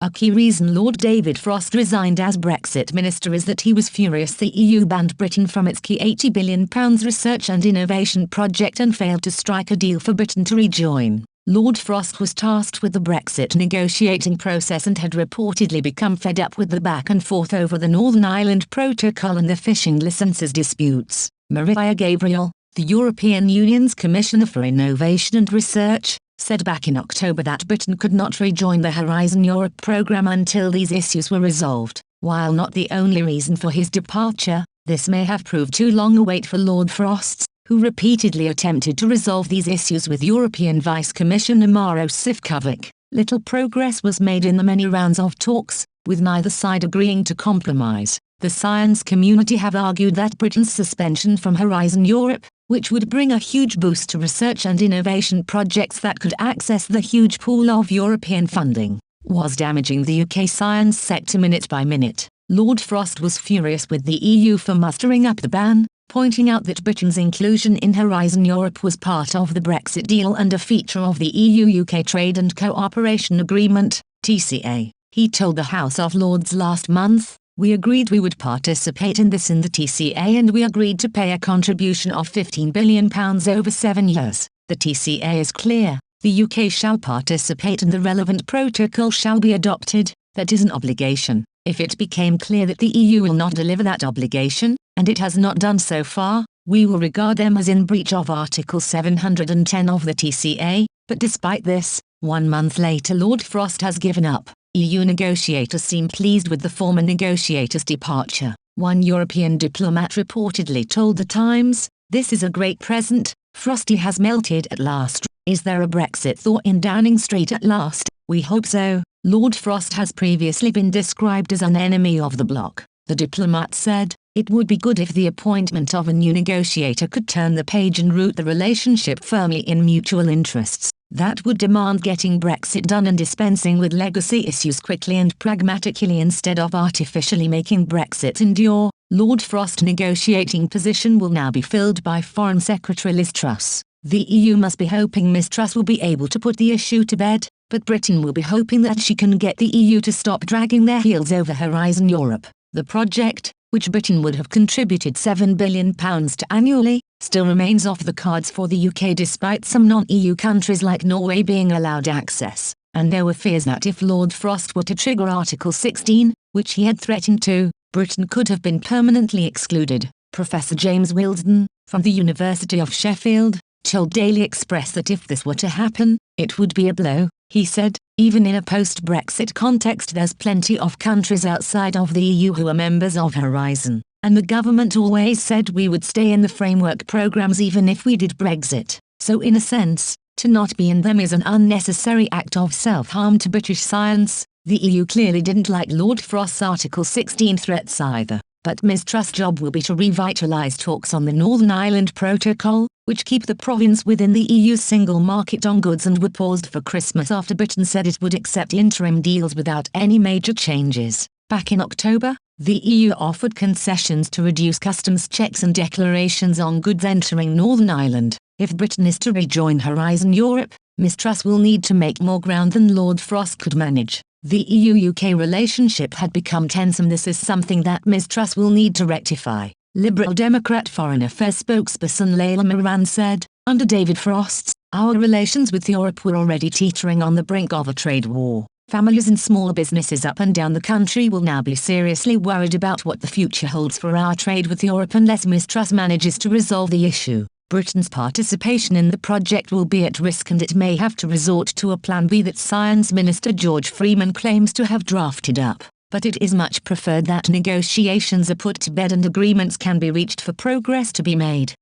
A key reason Lord David Frost resigned as Brexit Minister is that he was furious the EU banned Britain from its key £80 billion research and innovation project and failed to strike a deal for Britain to rejoin. Lord Frost was tasked with the Brexit negotiating process and had reportedly become fed up with the back and forth over the Northern Ireland Protocol and the fishing licences disputes. Mariah Gabriel, the European Union's Commissioner for Innovation and Research, said back in October that Britain could not rejoin the Horizon Europe programme until these issues were resolved. While not the only reason for his departure, this may have proved too long a wait for Lord Frost, who repeatedly attempted to resolve these issues with European Vice Commissioner Maros Sefcovic. Little progress was made in the many rounds of talks, with neither side agreeing to compromise. The science community have argued that Britain's suspension from Horizon Europe, which would bring a huge boost to research and innovation projects that could access the huge pool of European funding, was damaging the UK science sector minute by minute. Lord Frost was furious with the EU for mustering up the ban, pointing out that Britain's inclusion in Horizon Europe was part of the Brexit deal and a feature of the EU-UK Trade and Cooperation Agreement, TCA. He told the House of Lords last month, "We agreed we would participate in this in the TCA and we agreed to pay a contribution of £15 billion over 7 years. The TCA is clear, the UK shall participate and the relevant protocol shall be adopted, that is an obligation. If it became clear that the EU will not deliver that obligation, and it has not done so far, we will regard them as in breach of Article 710 of the TCA, but despite this, 1 month later Lord Frost has given up." EU negotiators seem pleased with the former negotiator's departure. One European diplomat reportedly told The Times, "This is a great present, Frosty has melted at last. Is there a Brexit thaw in Downing Street at last? We hope so." Lord Frost has previously been described as an enemy of the bloc. The diplomat said, "It would be good if the appointment of a new negotiator could turn the page and root the relationship firmly in mutual interests. That would demand getting Brexit done and dispensing with legacy issues quickly and pragmatically instead of artificially making Brexit endure." Lord Frost's negotiating position will now be filled by Foreign Secretary Liz Truss. The EU must be hoping Ms Truss will be able to put the issue to bed, but Britain will be hoping that she can get the EU to stop dragging their heels over Horizon Europe. The project, which Britain would have contributed £7 billion to annually, still remains off the cards for the UK despite some non-EU countries like Norway being allowed access, and there were fears that if Lord Frost were to trigger Article 16, which he had threatened to, Britain could have been permanently excluded. Professor James Wilsden, from the University of Sheffield, told Daily Express that if this were to happen, it would be a blow. He said, "Even in a post-Brexit context there's plenty of countries outside of the EU who are members of Horizon, and the government always said we would stay in the framework programs even if we did Brexit. So in a sense, to not be in them is an unnecessary act of self-harm to British science." The EU clearly didn't like Lord Frost's Article 16 threats either, but Ms Truss' job will be to revitalise talks on the Northern Ireland Protocol, which keep the province within the EU's single market on goods and were paused for Christmas after Britain said it would accept interim deals without any major changes. Back in October, the EU offered concessions to reduce customs checks and declarations on goods entering Northern Ireland. If Britain is to rejoin Horizon Europe, Ms Truss will need to make more ground than Lord Frost could manage. The EU-UK relationship had become tense and this is something that Ms Truss will need to rectify. Liberal Democrat Foreign Affairs spokesperson Layla Moran said, "Under David Frost, our relations with Europe were already teetering on the brink of a trade war. Families and small businesses up and down the country will now be seriously worried about what the future holds for our trade with Europe unless Ms Truss manages to resolve the issue. Britain's participation in the project will be at risk and it may have to resort to a Plan B that Science Minister George Freeman claims to have drafted up. But it is much preferred that negotiations are put to bed and agreements can be reached for progress to be made."